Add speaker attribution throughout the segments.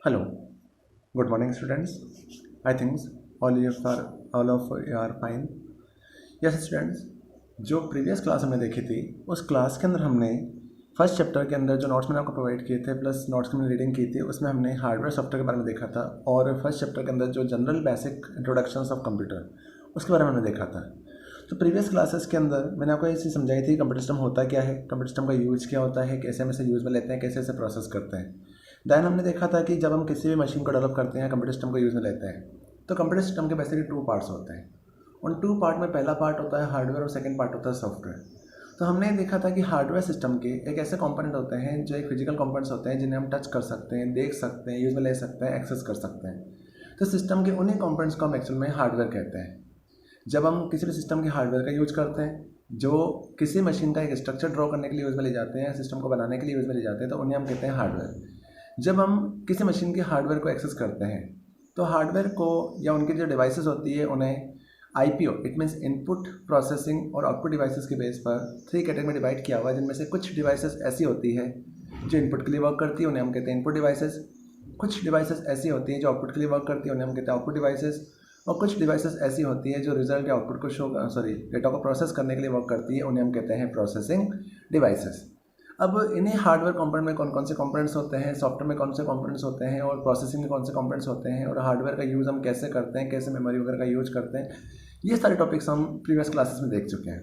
Speaker 1: Hello, good morning, students. I think all of you are fine. Yes, students. जो previous class हमने देखी थी उस क्लास के अंदर हमने फर्स्ट चैप्टर के अंदर जो नोट्स मैंने आपको प्रोवाइड किए थे प्लस नोट्स की मैंने रीडिंग की थी उसमें हमने हार्डवेयर सॉफ्टवेयर के बारे में देखा था और फर्स्ट चैप्टर के अंदर जो general basic introductions of computer उसके बारे में हमने देखा था। तो प्रीवियस क्लासेस के अंदर मैंने आपको ये चीज़ समझाई थी कंप्यूटर सिस्टम होता क्या है, कंप्यूटर सिस्टम का यूज क्या होता है, कैसे हम इसे यूज़ में लेते हैं, कैसे इसे प्रोसेस करते हैं। दैन हमने देखा था कि जब हम किसी भी मशीन को डेवलप करते हैं, कंप्यूटर सिस्टम को यूज़ में लेते हैं, तो कंप्यूटर सिस्टम के बेसिकली 2 पार्ट्स होते हैं। उन 2 पार्ट में पहला पार्ट होता है हार्डवेयर और सेकंड पार्ट होता है सॉफ्टवेयर। तो हमने देखा था कि हार्डवेयर सिस्टम के एक ऐसे कंपोनेंट होते हैं जो एक फिजिकल कंपोनेंट्स होते हैं जिन्हें हम टच कर सकते हैं, देख सकते हैं, यूज़ में ले सकते हैं, एक्सेस कर सकते हैं। तो सिस्टम के उन्हीं कंपोनेंट्स को हम एक्चुअल में हार्डवेयर कहते हैं। जब हम किसी भी सिस्टम के हार्डवेयर का यूज करते हैं जो किसी मशीन का एक स्ट्रक्चर ड्रॉ करने के लिए यूज़ में ले जाते हैं, सिस्टम को बनाने के लिए यूज़ में ले जाते हैं, तो उन्हें हम कहते हैं हार्डवेयर। जब हम किसी मशीन के हार्डवेयर को एक्सेस करते हैं तो हार्डवेयर को या उनकी जो डिवाइसेस होती है उन्हें IPO it means input processing और आउटपुट डिवाइसेस के बेस पर 3 कैटेगरी में डिवाइड किया हुआ है, जिनमें से कुछ डिवाइसेस ऐसी होती है जो इनपुट के लिए वर्क करती है, उन्हें हम कहते हैं इनपुट डिवाइसेस। कुछ डिवाइसेस ऐसी होती हैं जो आउटपुट के लिए वर्क करती है, उन्हें हम कहते हैं आउटपुट डिवाइसेस। और कुछ डिवाइसेस ऐसी होती हैं जो रिजल्ट या आउटपुट को डेटा को प्रोसेस करने के लिए वर्क करती है, उन्हें हम कहते हैं प्रोसेसिंग डिवाइसेस। अब इन्हीं हार्डवेयर कंपोनेंट में कौन कौन से कंपोनेंट्स होते हैं, सॉफ्टवेयर में कौन से कंपोनेंट्स होते हैं और प्रोसेसिंग में कौन से कंपोनेंट्स होते हैं और हार्डवेयर का यूज़ हम कैसे करते हैं, कैसे मेमोरी वगैरह का यूज करते हैं, ये सारे टॉपिक्स हम प्रीवियस क्लासेस में देख चुके हैं।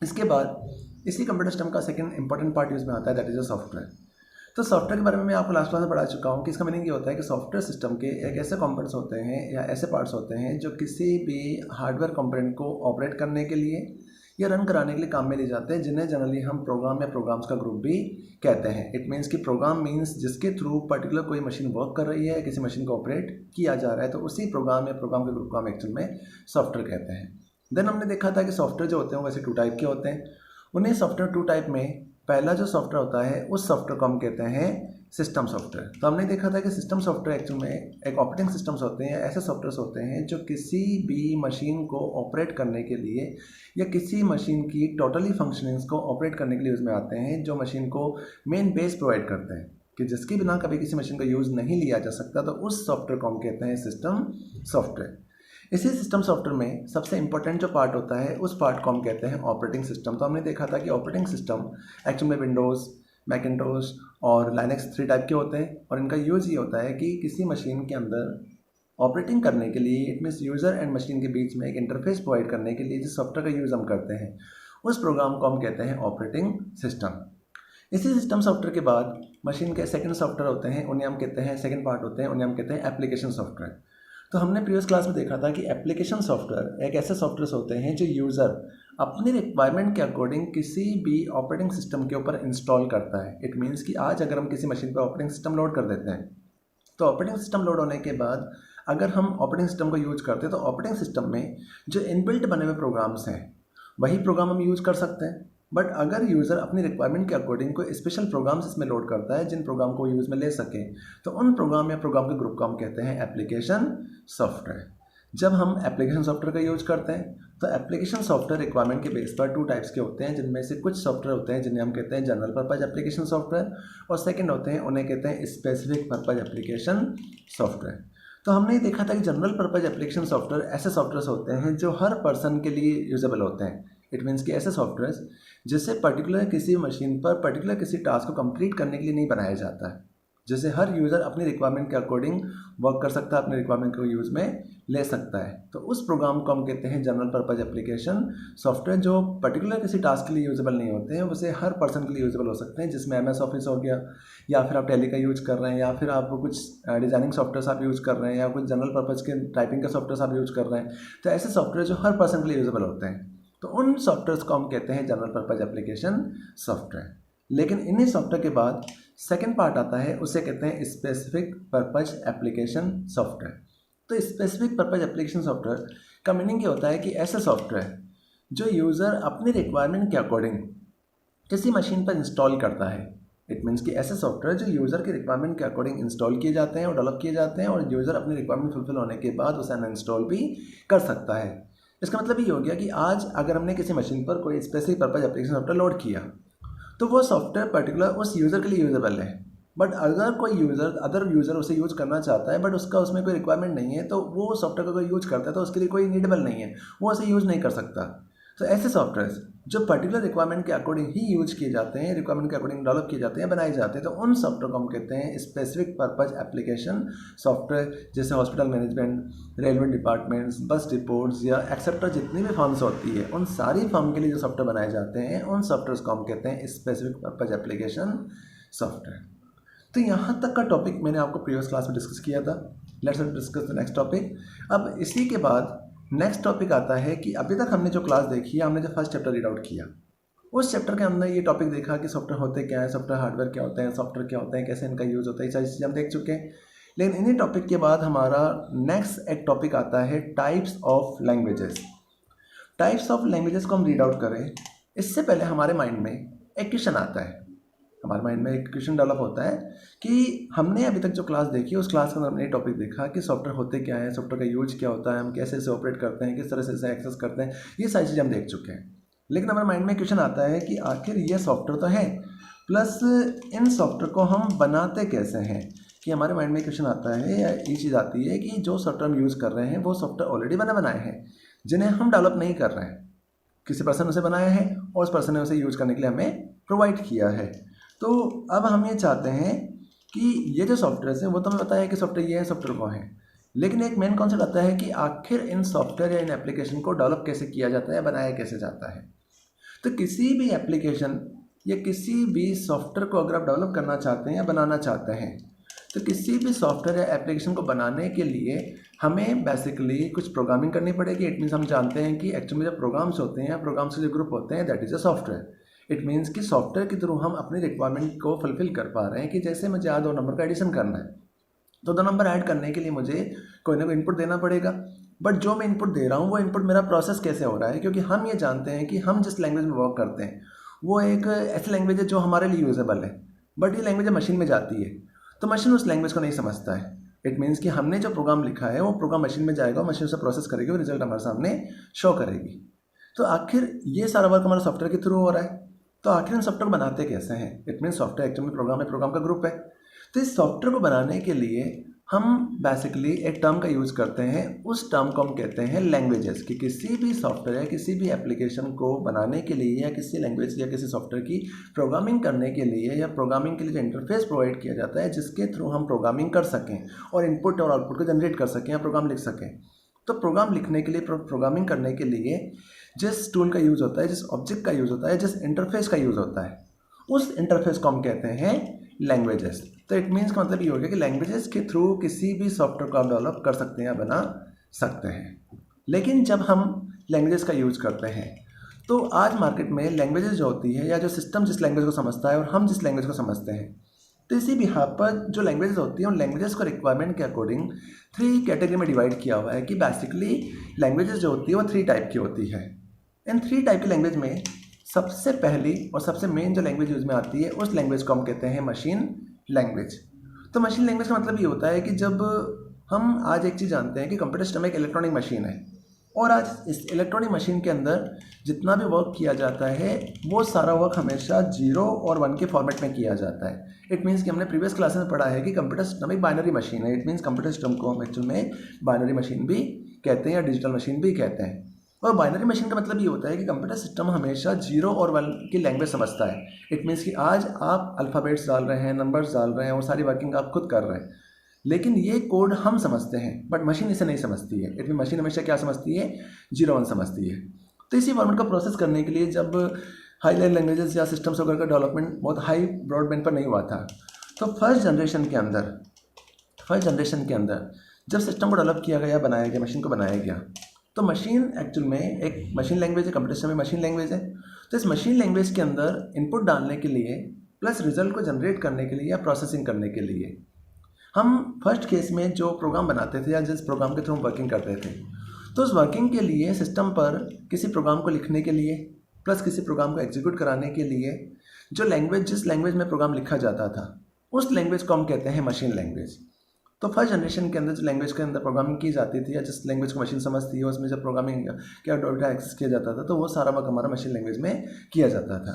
Speaker 1: इसके बाद इसी कंप्यूटर सिस्टम का सेकंड इंपॉर्टेंट पार्ट यूज़ में आता है, दैट इज अ सॉफ्टवेयर। तो सॉफ्टवेयर के बारे में मैं आपको लास्ट क्लास में पढ़ा चुका हूँ कि इसका मीनिंग ये होता है कि सॉफ्टवेयर सिस्टम के एक ऐसे कंपोनेंट्स होते हैं या ऐसे पार्ट्स होते हैं जो किसी भी हार्डवेयर कंपोनेंट को ऑपरेट करने के लिए या रन कराने के लिए काम में लिए जाते हैं, जिन्हें जनरली हम प्रोग्राम या प्रोग्राम्स का ग्रुप भी कहते हैं। इट मीन्स कि प्रोग्राम मीन्स जिसके थ्रू पर्टिकुलर कोई मशीन वर्क कर रही है, किसी मशीन को ऑपरेट किया जा रहा है, तो उसी प्रोग्राम या प्रोग्राम के ग्रुप को हम एक्चुअल में सॉफ्टवेयर कहते हैं। देन हमने देखा था कि सॉफ्टवेयर जो होते हैं वो वैसे 2 टाइप के होते हैं। उन्हें सॉफ्टवेयर 2 टाइप में पहला जो सॉफ्टवेयर होता है उस सॉफ्टवेयर को हम कहते हैं सिस्टम सॉफ्टवेयर। तो हमने देखा था कि सिस्टम सॉफ्टवेयर एक्चुअल में एक ऑपरेटिंग सिस्टम्स होते हैं, ऐसे सॉफ्टवेयर्स होते हैं जो किसी भी मशीन को ऑपरेट करने के लिए या किसी मशीन की टोटली फंक्शनिंग्स को ऑपरेट करने के लिए यूज़ में आते हैं, जो मशीन को मेन बेस प्रोवाइड करते हैं कि जिसके बिना कभी किसी मशीन का यूज़ नहीं लिया जा सकता, तो उस सॉफ्टवेयर को हम कहते हैं सिस्टम सॉफ्टवेयर। इसी सिस्टम सॉफ्टवेयर में सबसे इंपॉर्टेंट जो पार्ट होता है उस पार्ट को हम कहते हैं ऑपरेटिंग सिस्टम। तो हमने देखा था कि ऑपरेटिंग सिस्टम एक्चुअल में विंडोज़, मैकिन्टोश और लाइनक्स 3 टाइप के होते हैं और इनका यूज़ ये होता है कि किसी मशीन के अंदर ऑपरेटिंग करने के लिए, it means user and machine के बीच में एक इंटरफेस प्रोवाइड करने के लिए जिस सॉफ्टवेयर का यूज़ हम करते हैं उस प्रोग्राम को हम कहते हैं ऑपरेटिंग सिस्टम। इसी सिस्टम सॉफ्टवेयर के बाद मशीन के सेकंड सॉफ्टवेयर होते हैं, उन्हें हम कहते हैं सेकंड पार्ट होते हैं, उन्हें हम कहते हैं एप्लीकेशन सॉफ्टवेयर। तो हमने प्रीवियस क्लास में देखा था कि एप्लीकेशन सॉफ्टवेयर एक ऐसे सॉफ्टवेयर होते हैं जो यूज़र अपनी रिक्वायरमेंट के अकॉर्डिंग किसी भी ऑपरेटिंग सिस्टम के ऊपर इंस्टॉल करता है। इट मीन्स कि आज अगर हम किसी मशीन पर ऑपरेटिंग सिस्टम लोड कर देते हैं, तो ऑपरेटिंग सिस्टम लोड होने के बाद अगर हम ऑपरेटिंग सिस्टम को यूज करते हैं तो ऑपरेटिंग सिस्टम में जो इनबिल्ट बने हुए प्रोग्राम्स हैं वही प्रोग्राम हम यूज कर सकते हैं। बट अगर यूज़र अपनी रिक्वायरमेंट के अकॉर्डिंग कोई स्पेशल प्रोग्राम्स इसमें लोड करता है जिन प्रोग्राम को यूज़ में ले सके, तो उन प्रोग्राम या प्रोग्राम के ग्रुप को हम कहते हैं एप्लीकेशन सॉफ्टवेयर। जब हम एप्लीकेशन सॉफ्टवेयर का यूज करते हैं तो एप्लीकेशन सॉफ्टवेयर रिक्वायरमेंट के बेस पर 2 टाइप्स के होते हैं, जिनमें से कुछ सॉफ्टवेयर होते हैं जिन्हें हम कहते हैं जनरल पर्पज एप्लीकेशन सॉफ्टवेयर और सेकंड होते हैं उन्हें कहते हैं स्पेसिफिक पर्पज एप्लीकेशन सॉफ्टवेयर। तो हमने देखा था कि जनरल पर्पज एप्लीकेशन सॉफ्टवेयर ऐसे सॉफ्टवेयर होते हैं जो हर पर्सन के लिए यूजेबल होते हैं। इट मीन्स कि ऐसे सॉफ्टवेयर जिसे पर्टिकुलर किसी मशीन पर पर्टिकुलर किसी टास्क को कंप्लीट करने के लिए नहीं बनाया जाता है, जिसे हर यूज़र अपनी रिक्वायरमेंट के अकॉर्डिंग वर्क कर सकता है, अपने रिक्वायरमेंट को यूज़ में ले सकता है। तो उस प्रोग्राम को हम कहते हैं जनरल पर्पज एप्लीकेशन सॉफ्टवेयर, जो पर्टिकुलर किसी टास्क के लिए यूजेबल नहीं होते हैं, उसे हर पर्सन के लिए यूजेबल हो सकते हैं, जिसमें MS ऑफिस हो गया, या फिर आप टैली का यूज कर रहे हैं, या फिर आप कुछ डिजाइनिंग सॉफ्टवेयर आप यूज कर रहे हैं, या कुछ जनरल पर्पज के टाइपिंग का सॉफ्टवेयर आप यूज कर रहे हैं। तो ऐसे सॉफ्टवेयर जो हर पर्सन के लिए यूजेबल होते हैं, तो उन सॉफ्टवेयर्स को हम कहते हैं जनरल पर्पज एप्लीकेशन सॉफ्टवेयर। लेकिन इन्हीं सॉफ्टवेयर के बाद सेकंड पार्ट आता है, उसे कहते हैं स्पेसिफिक पर्पज एप्लीकेशन सॉफ्टवेयर। तो स्पेसिफिक पर्पज एप्लीकेशन सॉफ्टवेयर का मीनिंग ये होता है कि ऐसे सॉफ्टवेयर जो यूज़र अपनी रिक्वायरमेंट के अकॉर्डिंग किसी मशीन पर इंस्टॉल करता है। इट मीन्स कि ऐसे सॉफ्टवेयर जो यूज़र की रिक्वायरमेंट के अकॉर्डिंग इंस्टॉल किए जाते हैं और डेवलप किए जाते हैं, और यूज़र अपनी रिक्वायरमेंट फुलफिल होने के बाद उसे अनइंस्टॉल भी कर सकता है। इसका मतलब ये हो गया कि आज अगर हमने किसी मशीन पर कोई specific purpose application software load किया, तो वो सॉफ्टवेयर पर्टिकुलर उस यूज़र के लिए यूजेबल है। बट अगर कोई यूज़र अदर यूज़र उसे यूज करना चाहता है बट उसका उसमें कोई रिक्वायरमेंट नहीं है, तो वो सॉफ्टवेयर को कोई यूज करता है तो उसके लिए कोई नीडेबल नहीं है, वो उसे यूज़ नहीं कर सकता। तो ऐसे सॉफ्टवेयर जो पर्टिकुलर रिक्वायरमेंट के अकॉर्डिंग ही यूज किए जाते हैं, रिक्वायरमेंट के अकॉर्डिंग डेवलप किए जाते हैं, बनाए जाते हैं, तो उन सॉफ्टवेयर को हम कहते हैं स्पेसिफिक पर्पज एप्लीकेशन सॉफ्टवेयर। जैसे हॉस्पिटल मैनेजमेंट, रेलवे डिपार्टमेंट्स, बस डिपोर्ट्स या एक्सेट्रा जितनी भी फर्म्स होती है, उन सारी फर्म के लिए जो सॉफ्टवेयर बनाए जाते हैं उन सॉफ्टवेयर को हम कहते हैं स्पेसिफिक पर्पज एप्लीकेशन सॉफ्टवेयर। तो यहाँ तक का टॉपिक मैंने आपको प्रीवियस क्लास में डिस्कस किया था। Let's discuss the next topic. अब इसी के बाद नेक्स्ट टॉपिक आता है कि अभी तक हमने जो क्लास देखी है, हमने जो फर्स्ट चैप्टर रीड आउट किया, उस चैप्टर के अंदर ये टॉपिक देखा कि सॉफ्टवेयर होते क्या है, सॉफ्टवेयर हार्डवेयर क्या होते हैं, सॉफ्टवेयर क्या होते हैं, कैसे इनका यूज़ होता है, ये सारी चीज़ें हम देख चुके हैं। लेकिन इन्हीं टॉपिक के बाद हमारा नेक्स्ट एक टॉपिक आता है types of languages. Types of languages को हम रीड आउट करें इससे पहले हमारे माइंड में एक क्वेश्चन आता है, हमारे माइंड में एक क्वेश्चन डेवलप होता है कि हमने अभी तक जो क्लास देखी उस क्लास के अंदर हमने ये टॉपिक देखा कि सॉफ्टवेयर होते क्या है, सॉफ्टवेयर का यूज क्या होता है, हम कैसे इसे ऑपरेट करते हैं, किस तरह से इसे एक्सेस करते हैं, ये सारी चीज़ें हम देख चुके हैं। लेकिन हमारे माइंड में क्वेश्चन आता है कि आखिर ये सॉफ्टवेयर तो है, प्लस इन सॉफ्टवेयर को हम बनाते कैसे हैं। कि हमारे माइंड में क्वेश्चन आता है या ये चीज़ आती है कि जो सॉफ्टवेयर हम यूज़ कर रहे हैं वो सॉफ्टवेयर ऑलरेडी बनाए हैं जिन्हें हम डेवलप नहीं कर रहे हैं, किसी पर्सन उसे बनाया है और उस पर्सन ने उसे यूज़ करने के लिए हमें प्रोवाइड किया है। तो अब हम ये चाहते हैं कि ये जो सॉफ्टवेयर हैं वो तो हमें पता है कि सॉफ्टवेयर ये है, सॉफ्टवेयर वो है, लेकिन एक मेन कॉन्सेप्ट आता है कि आखिर इन सॉफ्टवेयर या इन एप्लीकेशन को डेवलप कैसे किया जाता है, बनाया कैसे जाता है। तो किसी भी एप्लीकेशन या किसी भी सॉफ्टवेयर को अगर आप डेवलप करना चाहते हैं या बनाना चाहते हैं, तो किसी भी सॉफ्टवेयर या एप्लीकेशन को बनाने के लिए हमें बेसिकली कुछ प्रोग्रामिंग करनी पड़ेगी। इट मीन्स हम जानते हैं कि एक्चुअली जो प्रोग्राम्स होते हैं या प्रोग्राम्स के जो ग्रुप होते हैं that is a software. It means कि सॉफ्टवेयर के थ्रू हम अपनी रिक्वायरमेंट को फुलफिल कर पा रहे हैं कि जैसे मुझे आज 2 नंबर का एडिशन करना है, तो 2 नंबर ऐड करने के लिए मुझे कोई ना कोई इनपुट देना पड़ेगा। बट जो मैं इनपुट दे रहा हूँ वो इनपुट मेरा प्रोसेस कैसे हो रहा है, क्योंकि हम ये जानते हैं कि हम जिस लैंग्वेज में वर्क करते हैं वो एक ऐसी लैंग्वेज है जो हमारे लिए यूजेबल है, बट ये लैंग्वेज मशीन में जाती है तो मशीन उस लैंग्वेज को नहीं समझता है। इट मीन्स कि हमने जो प्रोग्राम लिखा है वो प्रोग्राम मशीन में जाएगा, मशीन उसे प्रोसेस करेगी और रिजल्ट हमारे सामने शो करेगी। तो आखिर ये सारा वर्क हमारा सॉफ्टवेयर के थ्रू हो रहा है, तो आखिर हम सॉफ्टवेयर बनाते कैसे हैं। It means software actually program है, प्रोग्राम का ग्रुप है। तो इस सॉफ्टवेयर को बनाने के लिए हम बेसिकली एक टर्म का यूज़ करते हैं, उस टर्म को हम कहते हैं लैंग्वेजेस। कि किसी भी सॉफ्टवेयर या किसी भी एप्लीकेशन को बनाने के लिए या किसी लैंग्वेज या किसी सॉफ्टवेयर की प्रोग्रामिंग करने के लिए या प्रोग्रामिंग के लिए जो इंटरफेस प्रोवाइड किया जाता है जिसके थ्रू हम प्रोग्रामिंग कर सकें और इनपुट और आउटपुट को जनरेट कर सकें या प्रोग्राम लिख सकें। तो प्रोग्राम लिखने के लिए, प्रोग्रामिंग करने के लिए जिस टूल का यूज़ होता है, जिस ऑब्जेक्ट का यूज़ होता है, जिस इंटरफेस का यूज़ होता है, उस इंटरफेस को हम कहते हैं लैंग्वेजेस। तो इट मीन्स का मतलब ये हो गया कि लैंग्वेजेस के थ्रू किसी भी सॉफ्टवेयर को आप डेवलप कर सकते हैं या बना सकते हैं। लेकिन जब हम लैंग्वेजेस का यूज़ करते हैं तो आज मार्केट में लैंग्वेजेस जो होती है या जो सिस्टम जिस लैंग्वेज को समझता है और हम जिस लैंग्वेज को समझते हैं, तो इसी बिहार पर जो लैंग्वेजेस होती हैं उन लैंग्वेजेस को रिक्वायरमेंट के अकॉर्डिंग 3 कैटेगरी में डिवाइड किया हुआ है। कि बेसिकली लैंग्वेजेस जो होती है वो 3 टाइप की होती है। इन 3 टाइप की लैंग्वेज में सबसे पहली और सबसे मेन जो लैंग्वेज यूज़ में आती है उस लैंग्वेज को हम कहते हैं मशीन लैंग्वेज। तो मशीन लैंग्वेज का मतलब ये होता है कि जब हम आज एक चीज़ जानते हैं कि कंप्यूटर सिस्टम एक इलेक्ट्रॉनिक मशीन है और आज इस इलेक्ट्रॉनिक मशीन के अंदर जितना भी वर्क किया जाता है वो सारा वर्क हमेशा 0 और 1 के फॉर्मेट में किया जाता है। इट मीन्स कि हमने प्रीवियस क्लासेस में पढ़ा है कि कंप्यूटर सिस्टम एक बाइनरी मशीन है। इट मीन्स कंप्यूटर सिस्टम को हम एक्चुअल में बाइनरी मशीन भी कहते हैं या डिजिटल मशीन भी कहते हैं। और बाइनरी मशीन का मतलब ये होता है कि कंप्यूटर सिस्टम हमेशा 0 और 1 की लैंग्वेज समझता है। इट मीन्स कि आज आप अल्फ़ाबेट्स डाल रहे हैं, नंबर्स डाल रहे हैं और सारी वर्किंग आप खुद कर रहे हैं, लेकिन ये कोड हम समझते हैं बट मशीन इसे नहीं समझती है। इट मीन मशीन हमेशा क्या समझती है, 0 1 समझती है। तो इसी फॉर्मेट का प्रोसेस करने के लिए जब हाई लेवल लैंग्वेजेस या सिस्टम्स वगैरह का डेवलपमेंट बहुत हाई ब्रॉडबैंड पर नहीं हुआ था, तो फर्स्ट जनरेशन के अंदर जब सिस्टम को डेवलप किया गया, बनाया गया, मशीन को बनाया गया, तो मशीन एक्चुअल में एक मशीन लैंग्वेज है, कंप्यूटर सिस्टम में मशीन लैंग्वेज है। तो इस मशीन लैंग्वेज के अंदर इनपुट डालने के लिए प्लस रिजल्ट को जनरेट करने के लिए या प्रोसेसिंग करने के लिए हम फर्स्ट केस में जो प्रोग्राम बनाते थे या जिस प्रोग्राम के थ्रू हम वर्किंग करते थे, तो उस वर्किंग के लिए सिस्टम पर किसी प्रोग्राम को लिखने के लिए प्लस किसी प्रोग्राम को एग्जीक्यूट कराने के लिए जो लैंग्वेज, जिस लैंग्वेज में प्रोग्राम लिखा जाता था, उस लैंग्वेज को हम कहते हैं मशीन लैंग्वेज। तो फर्स्ट जनरेशन के अंदर जो लैंग्वेज के अंदर प्रोग्रामिंग की जाती थी या जिस लैंग्वेज को मशीन समझती है उसमें जब प्रोग्रामिंग क्या डेटा एक्सेस किया जाता था, तो वो सारा वर्क हमारा मशीन लैंग्वेज में किया जाता था।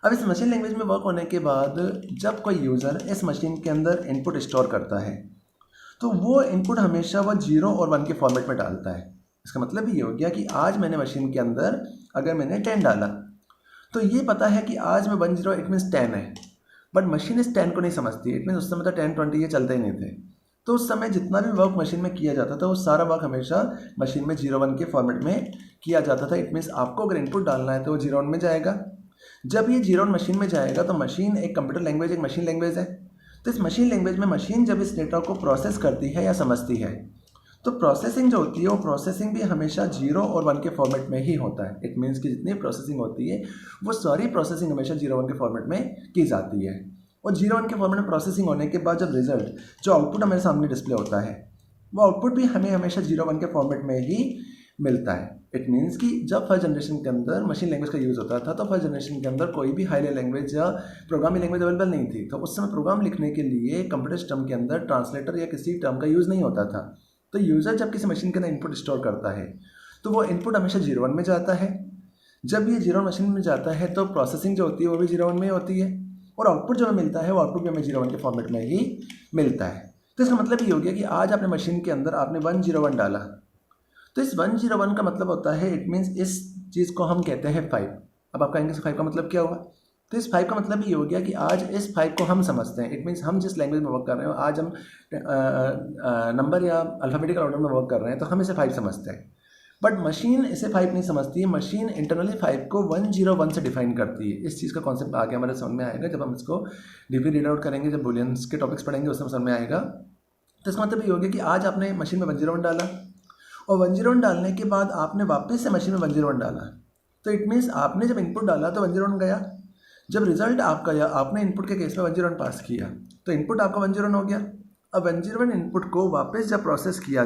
Speaker 1: अब इस मशीन लैंग्वेज में वर्क होने के बाद जब कोई यूज़र इस मशीन के अंदर इनपुट स्टोर करता है तो वो इनपुट हमेशा वो 0 और 1 के फॉर्मेट में डालता है। इसका मतलब ये हो गया कि आज मैंने मशीन के अंदर अगर मैंने 10 डाला तो ये पता है कि आज में 10 इट मीन्स 10 है, बट मशीन इस 10 को नहीं समझती। इट मीन्स उस समय तो 10 20 ये चलते ही नहीं थे। तो उस समय जितना भी वर्क मशीन में किया जाता था वो सारा वर्क हमेशा मशीन में 0 1 के फॉर्मेट में किया जाता था। इट मीन्स आपको अगर इनपुट डालना है तो वो 0 1 में जाएगा। जब ये 0 1 मशीन में जाएगा तो मशीन एक कंप्यूटर लैंग्वेज, एक मशीन लैंग्वेज है। तो इस मशीन लैंग्वेज में मशीन जब इस डेटा को प्रोसेस करती है या समझती है तो प्रोसेसिंग जो होती है वो प्रोसेसिंग भी हमेशा 0 और 1 के फॉर्मेट में ही होता है। इट मीन्स कि जितनी प्रोसेसिंग होती है वो सारी प्रोसेसिंग हमेशा 0 1 के फॉर्मेट में की जाती है। और 0 1 के फॉर्मेट में प्रोसेसिंग होने के बाद जब रिजल्ट जो आउटपुट हमारे सामने डिस्प्ले होता है वो आउटपुट भी हमें हमेशा 0 1 के फॉर्मेट में ही मिलता है। इट मीन्स कि जब फर्स्ट जनरेशन के अंदर मशीन लैंग्वेज का यूज़ होता था तो फर्स्ट जनरेशन के अंदर कोई भी हाई लेवल लैंग्वेज या प्रोग्रामिंग लैंग्वेज अवेलेबल नहीं थी। तो उस समय प्रोग्राम लिखने के लिए कंप्यूटर सिस्टम के अंदर ट्रांसलेटर या किसी टर्म का यूज़ नहीं होता था। तो यूज़र जब किसी मशीन के अंदर इनपुट स्टोर करता है तो वो इनपुट हमेशा 0 1 में जाता है। जब ये 0 1 मशीन में जाता है तो प्रोसेसिंग जो होती है वो भी 0 1 में होती है और आउटपुट जो हमें मिलता है वो आउटपुट भी हमें 0 1 के फॉर्मेट में ही मिलता है। तो इसका मतलब ये हो गया कि आज आपने मशीन के अंदर आपने 1 0 1 डाला तो इस 1 0 1 का मतलब होता है, इट मीन्स इस चीज़ को हम कहते हैं 5। अब आप कहेंगे 5 का मतलब क्या हुआ? तो इस 5 का मतलब ये हो गया कि आज इस 5 को हम समझते हैं। इट मीन्स हम जिस लैंग्वेज में वर्क कर रहे हो, आज हम नंबर या अल्फ़ाबेटिकल ऑर्डर में वर्क कर रहे हैं तो हम इसे 5 समझते हैं। बट मशीन इसे 5 नहीं समझती है। मशीन इंटरनली 5 को 1 0 1 से डिफाइन करती है। इस चीज़ का कॉन्सेप्ट आगे हमारे समझ में आएगा जब हम इसको डीपली रीड आउट करेंगे, जब बुलियंस के टॉपिक्स पढ़ेंगे उसमें समझ में आएगा। तो इसका मतलब ये हो गया कि आज आपने मशीन में 1 0 1 डाला और 1 0 1 डालने के बाद आपने वापस से मशीन में 1 0 1 डाला। तो इट मीन्स आपने जब इनपुट डाला तो 1 0 1 गया। जब रिजल्ट आपका या आपने इनपुट के केस में 1 0 1 पास किया तो इनपुट आपका 1 0 1 हो गया। अब 1 0 1 इनपुट को वापस जब प्रोसेस किया